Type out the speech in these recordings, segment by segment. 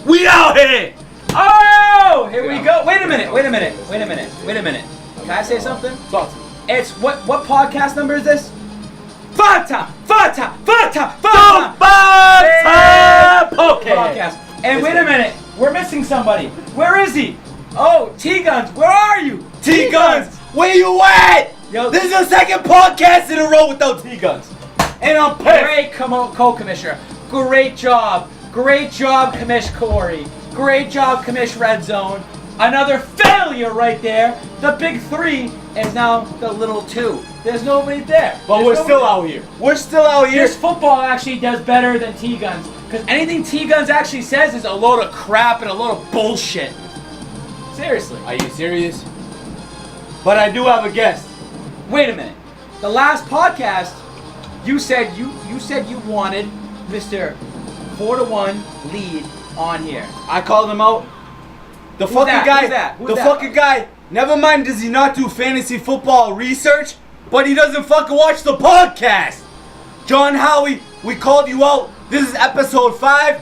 We out here! Oh! Here we go. Wait a minute. Can I say something? Talk to me. It's what podcast number is this? Fata podcast. And wait a minute, we're missing somebody. Where is he? Oh, T-Guns, where are you? T-Guns, where you at? Yo, This is the second podcast in a row without T-Guns. And I'm pissed. Great co-commissioner. Great job, Commish Corey. Great job, Commish Red Zone. Another failure right there. The big 3 is now the little 2. There's nobody there. But we're still out here. We're still out here. This football actually does better than T-Guns. Because anything T-Guns actually says is a load of crap and a load of bullshit. Seriously. Are you serious? But I do have a guest. Wait a minute. The last podcast, you said you wanted Mr. 4-1 lead on here. I called him out. The Who's fucking that? guy. Who's that? Who's the that? fucking guy. Never mind, does he not do fantasy football research? But he doesn't fucking watch the podcast. John Howie, we called you out. This is episode 5.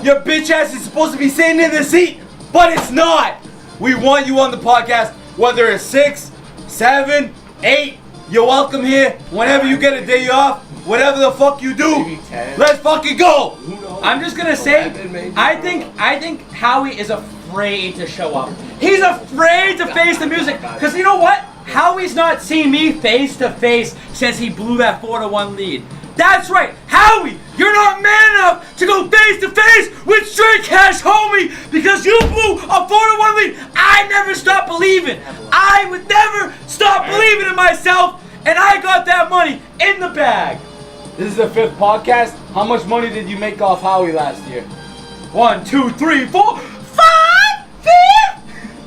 Your bitch ass is supposed to be sitting in the seat, but it's not. We want you on the podcast, whether it's 6, 7, 8. You're welcome here. Whenever you get a day off, whatever the fuck you do, let's fucking go. I'm just gonna say, I think Howie is afraid to show up. He's afraid to face the music, because you know what? Howie's not seen me face to face since he blew that 4-1 lead. That's right, Howie, you're not man enough to go face to face with Straight Cash Homie because you blew a 4-1 lead. I never stopped believing. I would never stop believing in myself, and I got that money in the bag. This is the 5th podcast. How much money did you make off Howie last year? 1, 2, 3, 4, 5, 6.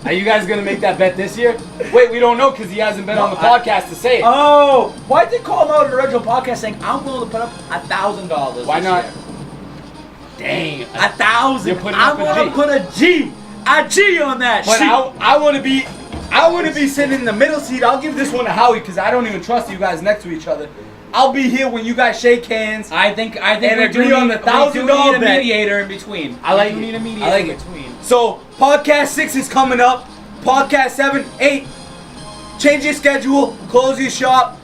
Are you guys gonna make that bet this year? Wait, we don't know because he hasn't been on the podcast to say it. Oh, why did they call him out in the original podcast saying I'm willing to put up $1,000? Why not? Year. Dang, 1,000. You're putting I'm up a gonna G. put a G on that But sheet. I want to be sitting in the middle seat. I'll give this one to Howie because I don't even trust you guys next to each other. I'll be here when you guys shake hands. I think and we agree do on need, the $1,000 we do need a bet. mediator in between. I like we it. need a I mediator like in it. between. So podcast 6 is coming up. Podcast 7, 8. Change your schedule. Close your shop.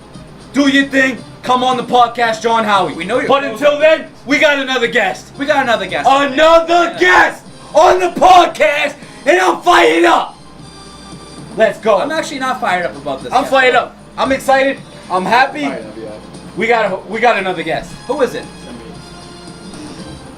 Do your thing. Come on the podcast, John Howie. We know you're But closed. until then, we got another guest. We got another guest. Another guest on the podcast, and I'm fired up. Let's go. I'm actually not fired up about this. I'm guest. fired up. I'm excited. I'm happy. We got another guest. Who is it?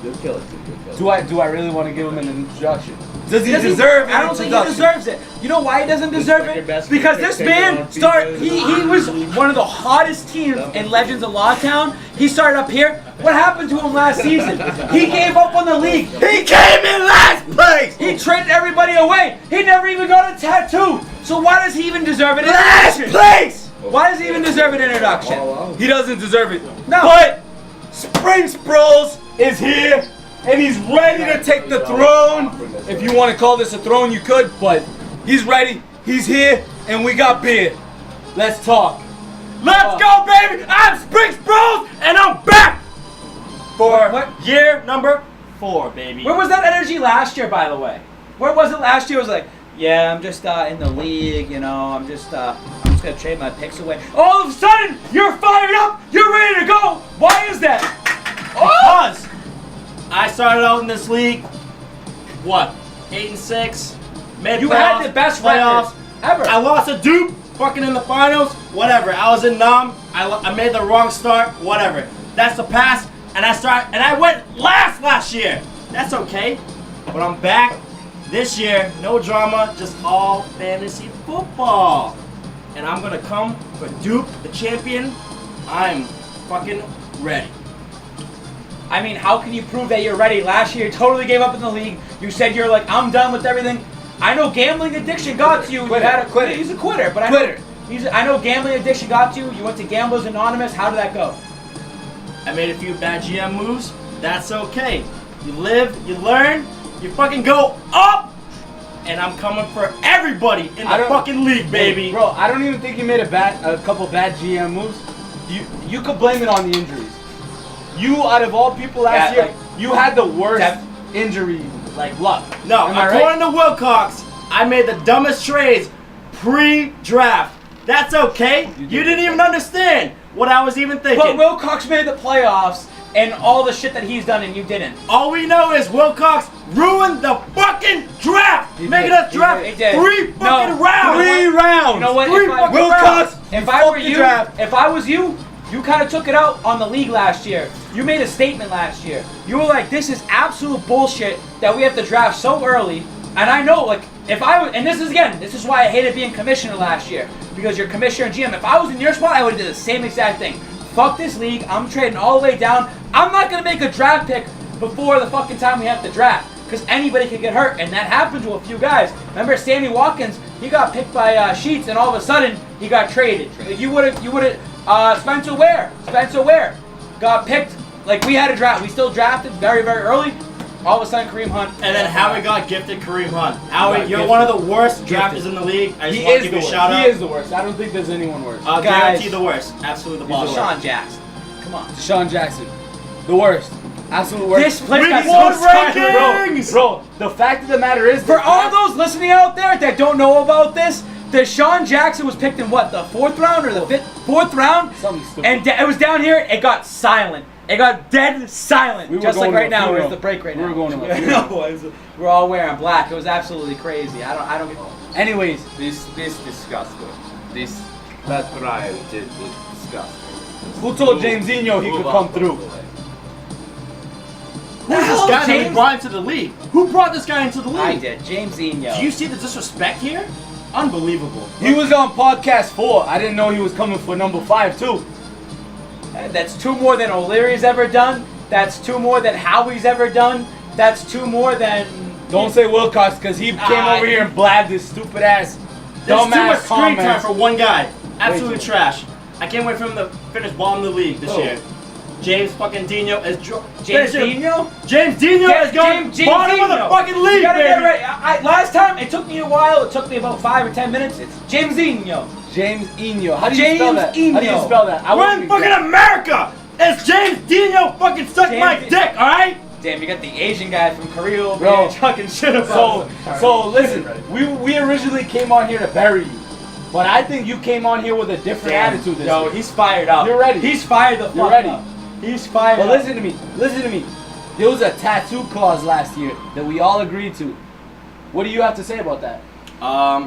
You'll kill it. Do I really want to give him an introduction? Does he deserve an I don't think he introduction? deserves it. You know why he doesn't deserve like your it? best Because friend this pick man on he was one of the hottest teams in Legends of Lawtown. He started up here. What happened to him last season? He gave up on the league. He came in last place. He traded everybody away. He never even got a tattoo. So why does he even deserve an Last introduction? place. Why does he even deserve an introduction? He doesn't deserve it. No. But Sproles is here, and he's ready to take the throne. If you want to call this a throne, you could, but he's ready. He's here, and we got beer. Let's talk. Let's go, baby! I'm Spring Sproles, and I'm back for What? Year number 4, baby. Where was that energy last year, by the way? Where was it last year? It was like, yeah, I'm just in the league, you know, I'm just gonna trade my picks away. All of a sudden, you're fired up, you're ready to go. Why is that? Because I started out in this league, what, 8-6, made You playoffs, had the best playoffs. record ever. I lost to Duke, fucking in the finals, whatever. I was in numb. I made the wrong start, whatever. That's the past, and I went last year. That's okay, but I'm back this year. No drama, just all fantasy football. And I'm gonna come for Duke, the champion. I'm fucking ready. I mean, how can you prove that you're ready? Last year, you totally gave up in the league. You said you're like, I'm done with everything. I know gambling addiction got to you. Quitter, You had a quitter. He's a quitter, but I know gambling addiction got to you. You went to Gamblers Anonymous. How did that go? I made a few bad GM moves. That's okay. You live, you learn, you fucking go up. And I'm coming for everybody in the fucking league, baby. Bro, I don't even think you made a couple bad GM moves. You could blame it on the injuries. You, out of all people last Yeah, year, you had the worst Def- injury like luck. No, Am I according right? to Wilcox, I made the dumbest trades pre-draft. That's okay. You didn't even understand what I was even thinking. But Wilcox made the playoffs and all the shit that he's done and you didn't. All we know is Wilcox ruined the fucking draft, making us draft He did. 3 fucking rounds. 3 rounds. You know what? Three If I- fucking Wilcox, If you I were fucked the you, draft. if I was you, you kind of took it out on the league last year. You made a statement last year. You were like, "This is absolute bullshit that we have to draft so early." And I know, like, if I was, and this is why I hated being commissioner last year, because you're commissioner and GM. If I was in your spot, I would have did the same exact thing. Fuck this league. I'm trading all the way down. I'm not gonna make a draft pick before the fucking time we have to draft, because anybody could get hurt, and that happened to a few guys. Remember Sammy Watkins? He got picked by Sheets, and all of a sudden he got traded. Like, you would have. Spencer Ware got picked. Like, we had a draft. We still drafted very, very early. All of a sudden, Kareem Hunt. And then Howie got gifted Kareem Hunt. Howie, you're one of the worst drafters in the league. I just want to give you a shout out. He is the worst. I don't think there's anyone worse. Guarantee the worst. Absolutely the worst. Deshaun Jackson. Come on. Deshaun Jackson, the worst. Absolute worst. This place got Reward so excited, rankings! Bro, the fact of the matter is, For all those listening out there that don't know about this, Deshaun Jackson was picked in what, the 4th round or the 4th round? Something stupid. And it was down here, it got silent. It got dead silent. We were Just like going to right a now, funeral. we're at the break right We now. were going to a funeral. We're all wearing black. It was absolutely crazy. I don't. Anyways, This disgusting. That Ryan did was disgusting. Who told James Eno he could come through? Who's this guy that we brought into the league? Who brought this guy into the league? I did. James Eno. Do you see the disrespect here? Unbelievable. He was on podcast 4. I didn't know he was coming for number 5 too. That's 2 more than O'Leary's ever done. That's 2 more than Howie's ever done. That's 2 more than. Don't say Wilcox, because he came over here and blabbed his stupid ass, There's too much dumbass screen time comments. for one guy. Absolute trash. I can't wait for him to finish bottom of the league this year. James fucking Dino is James Eno? James Dino is going bottom of the fucking league, You gotta baby. get it right. Last time, it took me a while. It took me about 5 or 10 minutes. It's James Eno. James Eno. How do you James spell that? How do you Eno. spell that? I We're wouldn't in fucking America. It's James Dino fucking suck James my Di- dick, all right? Damn, you got the Asian guy from Korea over Bro. here chucking shit about So listen, we originally came on here to bury you, but I think you came on here with a different attitude this Yo, week. he's fired up. You're ready. He's fired the fuck You're ready. up. He's fired But up. listen to me. Listen to me. There was a tattoo clause last year that we all agreed to. What do you have to say about that?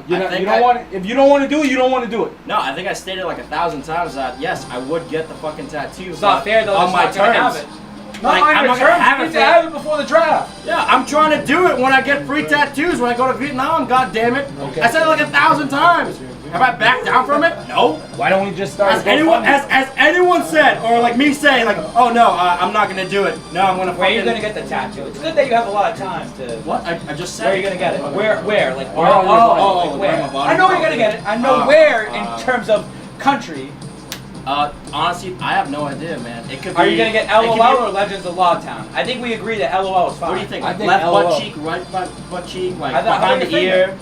You don't want it. If you don't want to do it, you don't want to do it. No, I think I stated like 1,000 times that yes, I would get the fucking tattoo. It's not fair though. on my That's not gonna terms. have it. Like, Not on I'm your not gonna terms. have You it need to for- have it before the draft. Yeah, I'm trying to do it when I get free tattoos when I go to Vietnam. God damn it! Okay. I said it like 1,000 times. Have I backed down from it? No. Why don't we just start? As a anyone, GoFundMe? as anyone said, or like me saying, like, oh no, I'm not gonna do it. No, I'm gonna. Where are you fucking- gonna get the tattoo? It's good that you have a lot of time to. What? I just said. Where are you gonna get it? Where? Like Where on your body? like where? Where on my body? I know you're gonna get it. I know where in terms of country. Honestly, I have no idea, man. It could be. Are you gonna get it could be- LOL or Legends of Lawtown? I think we agree that LOL is fine. What do you think? I Like think left LOL. butt cheek, right butt cheek, like I thought- behind how the about your ear,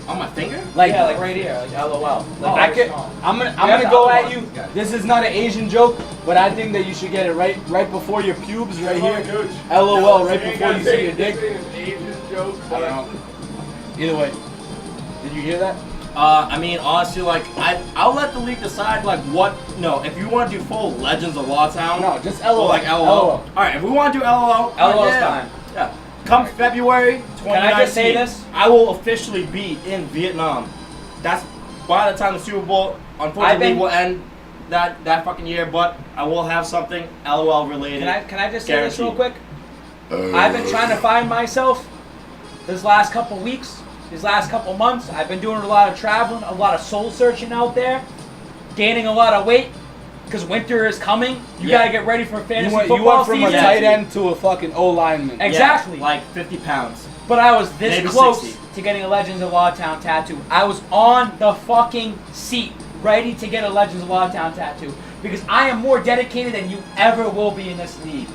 on my finger? Yeah, like right here, like LOL. Like I could, I'm gonna go at you. This is not an Asian joke, but I think that you should get it right before your pubes, right here. LOL, right before you see your dick. I don't know. Either way, did you hear that? I mean, honestly, like I'll let the league decide, like what. No, if you want to do full Legends of Lawtown, No, just or LOL. like LOL. All right, if we want to do LOL, LOL's yeah. fine. Yeah. Come February 2019, Can I just say this? I will officially be in Vietnam. That's by the time the Super Bowl, unfortunately, I've been- will end that fucking year. But I will have something LOL related. Can I just say this real Guaranteed. quick? I've been trying to find myself this last couple weeks, these last couple months. I've been doing a lot of traveling, a lot of soul searching out there, gaining a lot of weight because winter is coming. You Yeah. gotta get ready for fantasy You went football from a season. tight end to a fucking O lineman. Ex- Exactly. Yeah, like 50 pounds. But I was this Maybe close 60. to getting a Legends of Lawtown tattoo. I was on the fucking seat, ready to get a Legends of Lawtown tattoo. Because I am more dedicated than you ever will be in this league.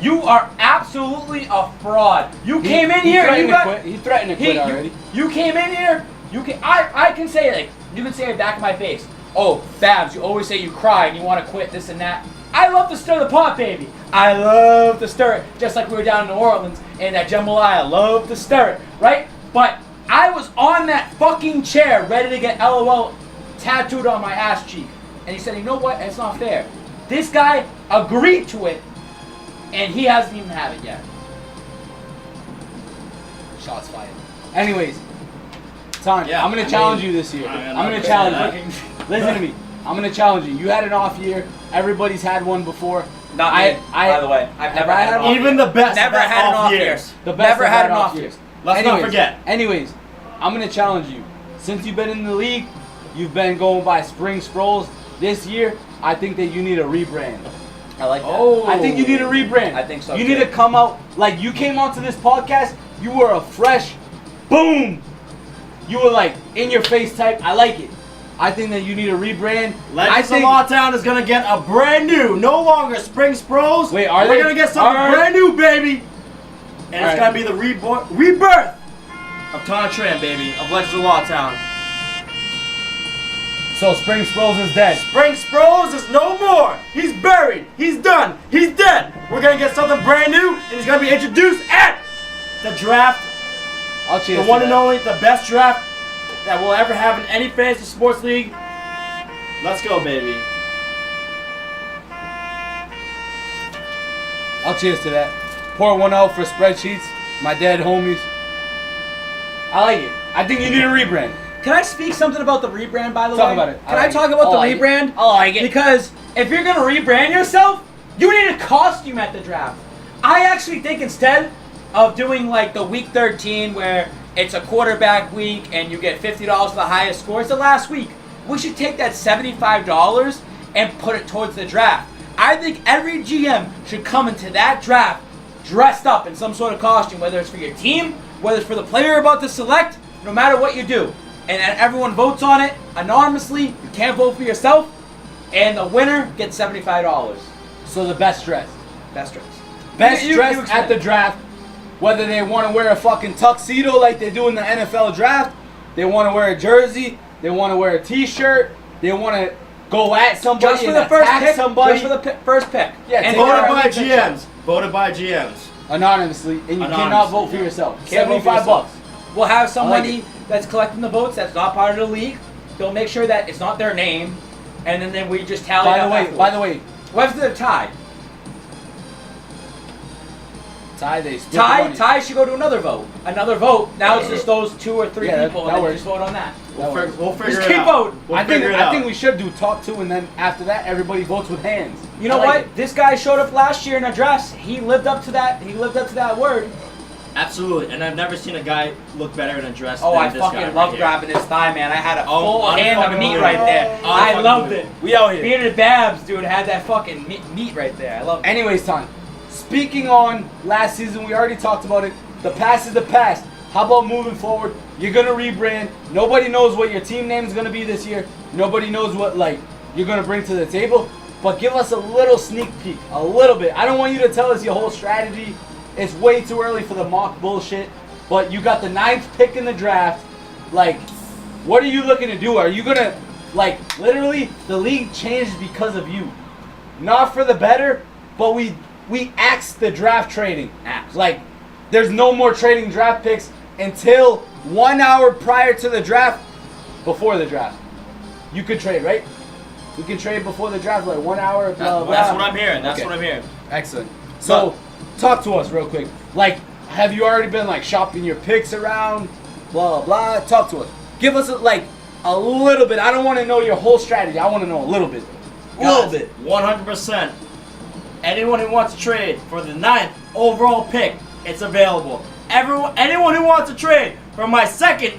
You are absolutely a fraud. You came in here and you got... He threatened to quit you- already. You came in here, I can say it, like, you can say it back in my face. Oh, Babs, you always say you cry and you want to quit, this and that. I love to stir the pot, baby. I love to stir it. Just like we were down in New Orleans and that jambalaya. I love to stir it, right? But I was on that fucking chair ready to get LOL tattooed on my ass cheek. And he said, you know what? It's not fair. This guy agreed to it, and he hasn't even had it yet. Shots fired. Anyways, Ton, Yeah, I'm gonna challenge you this year. I'm gonna challenge you. Listen to me. I'm gonna challenge you. You had an off year. Everybody's had one before. Not me, by the way. I've never had an off Even the best Never have had an off year. years. The best Never have had an off year. Let's not forget. Anyways, I'm gonna challenge you. Since you've been in the league, you've been going by Spring Sproles. This year, I think that you need a rebrand. I like that. Oh. I think you need a rebrand. I think so, You too. need to come out like you came onto this podcast. You were a fresh, boom. You were like in your face type. I like it. I think that you need a rebrand. Legends of Lawtown is gonna get a brand new, no longer Spring Sproles. Wait, are We're they? gonna get something brand new, baby. And it's gonna be the rebirth of Tana Tran, baby, of Legends of Lawtown. So Spring Sproles is dead. Spring Sproles is no more. He's buried. He's done. He's dead. We're gonna get something brand new, and he's gonna be introduced at the draft. I'll cheers. The one and only, the best draft that we'll ever have in any fantasy sports league. Let's go, baby. I'll cheers to that. Pour one out for spreadsheets. My dead homies. I like it. I think you need a rebrand. Can I speak something about the rebrand, by the way? Talk about it. Can I talk about the rebrand? I like it. Because if you're going to rebrand yourself, you need a costume at the draft. I actually think instead of doing like the week 13 where it's a quarterback week and you get $50 for the highest score, it's the last week. We should take that $75 and put it towards the draft. I think every GM should come into that draft dressed up in some sort of costume, whether it's for your team, whether it's for the player you're about to select, no matter what you do. And everyone votes on it anonymously. You can't vote for yourself. And the winner gets $75. So the best dress. Best dress. Best You dress explain. at the draft. Whether they want to wear a fucking tuxedo like they do in the NFL draft, they want to wear a jersey, they want to wear a t-shirt, they want to go at somebody Just for and the first attack pick. somebody. Just for the first pick. Yeah, And take Voted it by out. GMs. Voted by GMs. Anonymously, and you cannot Anonymously, vote for yeah. yourself. Can't vote for $75. yourself. We'll have I like somebody that's collecting the votes that's not part of the league. They'll make sure that it's not their name. And then we just tally it up By the way, what if they're tied? they split the money. Tie should go to another vote. Another vote. Now it's just those 2 or 3 Yeah, people, that and then works. just vote on that. We'll figure Just it keep out. voting. We'll I think figure it out. we should do top 2, and then after that, everybody votes with hands. You know I like what? it. This guy showed up last year in a dress. He lived up to that. He lived up to that word. Absolutely, and I've never seen a guy look better in a dress Oh, than I this guy fucking right love here. grabbing his thigh, man. I had a Oh, full hand of unfucking meat believable. right there. I Unfucking loved it. believable. We out here. Bearded Babs, dude, had that fucking meat right there. I love it. Anyways, Ton, speaking on last season, we already talked about it. The past is the past. How about moving forward? You're gonna rebrand. Nobody knows what your team name is gonna be this year. Nobody knows what you're gonna bring to the table. But give us a little sneak peek, a little bit. I don't want you to tell us your whole strategy. It's way too early for the mock bullshit. But you got the 9th pick in the draft. What are you looking to do? Are you gonna literally the league changed because of you? Not for the better, but we axed the draft trading. Axed. There's no more trading draft picks until 1 hour prior to the draft, before the draft. You could trade, right? You can trade before the draft, 1 hour. Blah, blah. That's what I'm hearing. That's Okay. what I'm hearing. Excellent. So, talk to us real quick. Have you already been shopping your picks around? Blah blah. Talk to us. Give us a little bit. I don't want to know your whole strategy. I want to know a little bit. A little bit. 100%. Anyone who wants to trade for the 9th overall pick, it's available. Anyone who wants to trade for my 2nd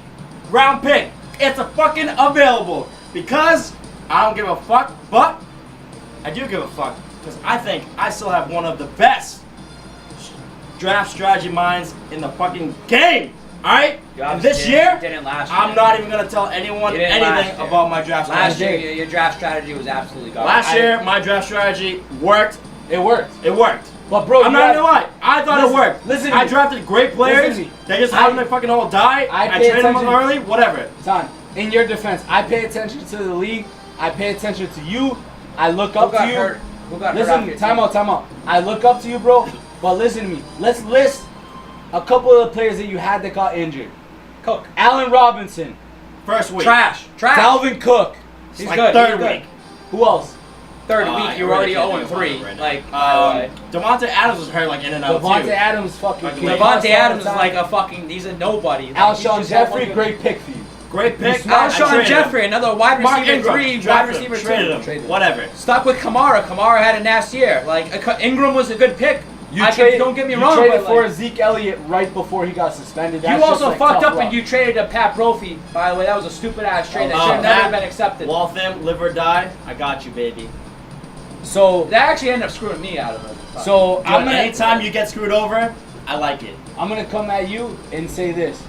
round pick, it's a fucking available. Because I don't give a fuck, but I do give a fuck. Because I think I still have one of the best draft strategy minds in the fucking game. Alright? And this year, didn't last year. I'm not even going to tell anyone You didn't last anything year. about my draft Last strategy. year, your draft strategy was absolutely garbage. Last year, my draft strategy worked. It worked. It worked. But bro, I'm not gonna lie. I thought Listen- it worked. listen to I me. drafted great players. Listen to me. They just had them fucking all die. I I pay traded them attention- early. Whatever. Son, in your defense, I pay attention to the league. I pay attention to you. I look up got to you. hurt? Who got hurt Listen, off your time team? out. I look up to you, bro. But listen to me. Let's list a couple of the players that you had that got injured. Cook. Allen Robinson, First week. Trash. Dalvin Cook. He's Like good. third He's good. week. Who else? Third I week, you're really already can't 0-3. think of it Like, Devontae Adams was hurt like in and out Devontae too. Adams fucking. Like, came Devontae us Devontae all Adams the is time. like a fucking, he's a nobody. Like, he's Alshon just had Jeffrey, one good- great pick for you. Great pick. Alshon Jeffrey, another wide Mark receiver Ingram, 3, wide drafted receiver him, traded 2. him, whatever. Stuck with Kamara. Kamara had a nasty year. Like, Ingram was a good pick. Don't get me wrong, You traded but for like, Zeke Elliott right before he got suspended. you That's also just, like, fucked tough up luck. and you traded a Pat Brophy. By the way, that was a stupid ass trade. That should have never been accepted. Waltham, live or die. I got you, baby. So That actually ended up screwing me out of it. So Anytime you get screwed over, I like it. I'm gonna come at you and say this,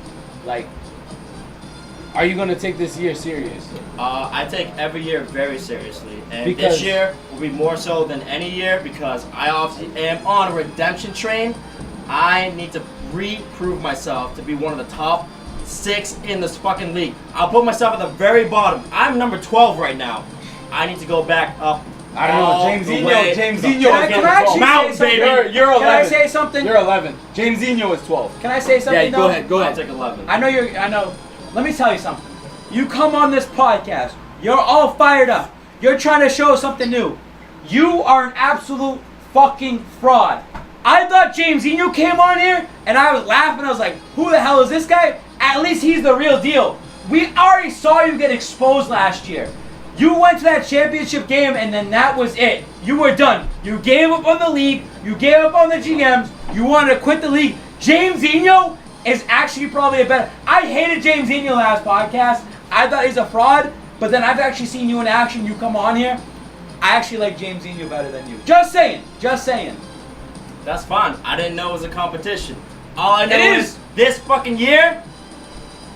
like, are you gonna take this year serious? I take every year very seriously, and Because- this year will be more so than any year because I obviously am on a redemption train. I need to re-prove myself to be one of the top 6 in this fucking league. I'll put myself at the very bottom. I'm number 12 right now. I need to go back up. I don't know, all James the Eno. way James to Eno the is fucking Can I actually mountain, say baby. something? You're 11. Can I say something? You're 11. James Eno is 12. Can I say something? Yeah, go though? ahead. Go I'll ahead. take 11. I know. Let me tell you something. You come on this podcast, you're all fired up. You're trying to show something new. You are an absolute fucking fraud. I thought James Eno came on here, and I was laughing. I was like, who the hell is this guy? At least he's the real deal. We already saw you get exposed last year. You went to that championship game, and then that was it. You were done. You gave up on the league. You gave up on the GMs. You wanted to quit the league. James Eno is actually probably a better. I hated James Eno last podcast. I thought he's a fraud, but then I've actually seen you in action. You come on here. I actually like James Eno better than you. Just saying. Just saying. That's fine. I didn't know it was a competition. All I know It is this fucking year,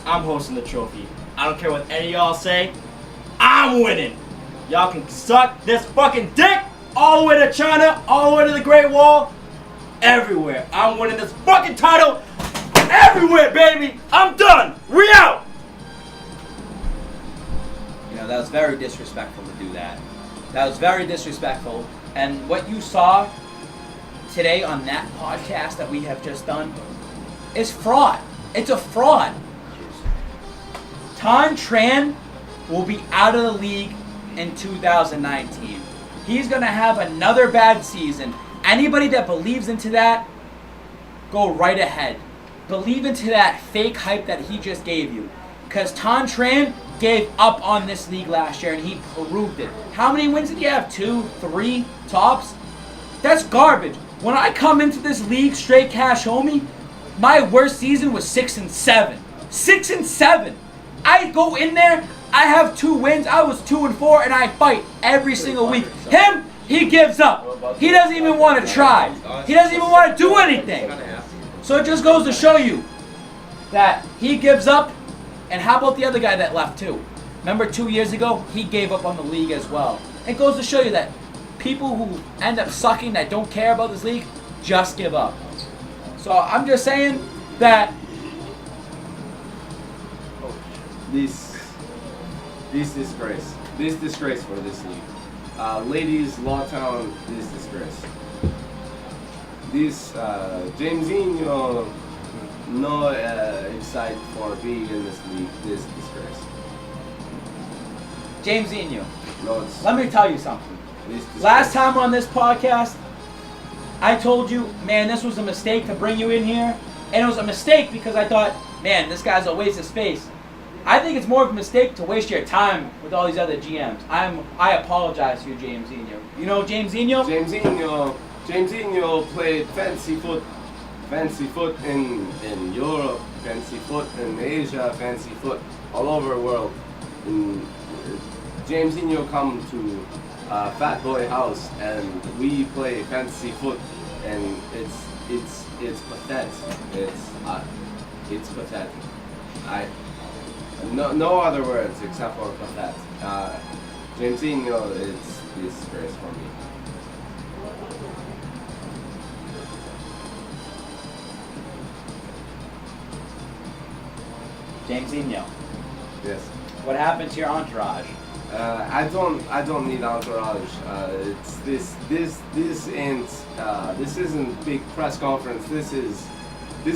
I'm hosting the trophy. I don't care what any of y'all say. I'm winning. Y'all can suck this fucking dick all the way to China, all the way to the Great Wall, everywhere. I'm winning this fucking title everywhere, baby. I'm done. We out. You know, that was very disrespectful to do that. That was very disrespectful. And what you saw today on that podcast that we have just done is fraud. It's a fraud. Tan Tran will be out of the league in 2019. He's going to have another bad season. Anybody that believes into that, go right ahead. Believe into that fake hype that he just gave you. Because Tan Tran gave up on this league last year and he proved it. How many wins did he have? 2, 3 tops? That's garbage. When I come into this league straight cash homie, my worst season was 6-7. 6-7. I go in there, I have 2 wins, I was 2-4, and I fight every single week. Him, he gives up. He doesn't even want to try. He doesn't even want to do anything. So it just goes to show you that he gives up. And how about the other guy that left too? Remember 2 years ago, he gave up on the league as well. It goes to show you that people who end up sucking, that don't care about this league, just give up. So I'm just saying that This disgrace for this league. Ladies, Lawtown, this disgrace. This James Eno, no excited for being in this league. This disgrace. James Eno, No, it's let me tell you something. this disgrace. Last time on this podcast, I told you, man, this was a mistake to bring you in here. And it was a mistake because I thought, man, this guy's a waste of space. I think it's more of a mistake to waste your time with all these other GMs. I apologize to you, James Eno. You know James Eno? James Eno played fancy foot in Europe, fancy foot in Asia, fancy foot all over the world. And James Eno come to Fat Boy House and we play fancy foot, and it's pathetic. It's pathetic. No other words except for pathetic. James Eno is disgrace for me. James Eno. Yes. What happened to your entourage? I don't need entourage. It's this isn't big press conference. This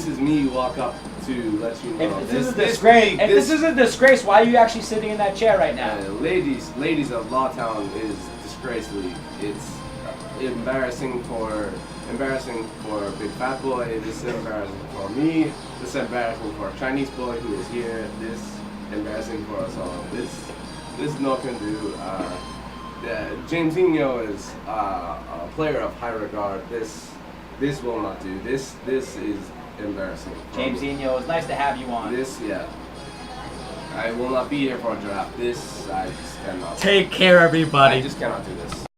is me walk up to let you know. If this is a disgrace, why are you actually sitting in that chair right now? Ladies of Lawtown is disgrace league. It's embarrassing for Big Fat Boy. This is embarrassing for me. This is embarrassing for a Chinese boy who is here. This embarrassing for us all. This no can do. Jamesinho is a player of high regard. This will not do. This is embarrassing. Jamesinho, it's nice to have you on. I will not be here for a draft. This I just cannot. Take care, everybody. I just cannot do this.